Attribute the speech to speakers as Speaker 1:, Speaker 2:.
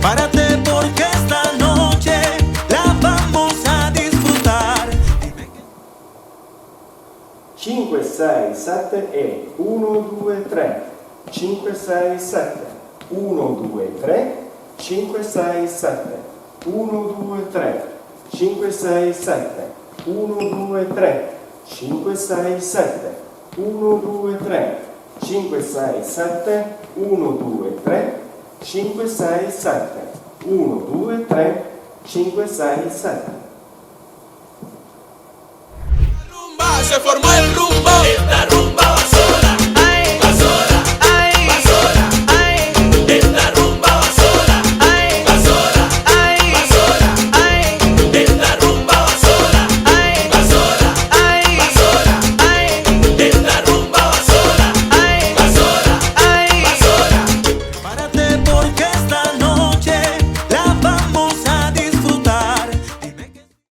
Speaker 1: Prepárate porque esta noche la vamos a disfrutar.
Speaker 2: 5, 6, 7 e 1, 2, 3. 5, 6, 7. 1, 2, 3. 5, 6, 7. 1, 2, 3. 5, 6, 7. 1, 2, 3. 5, 6, 7. 1, 2, 3. 5, 6, 7. 1, 2, 3. 5, 6, 7. 1, 2, 3. 5, 6, 7.
Speaker 1: Se formó el rumbo.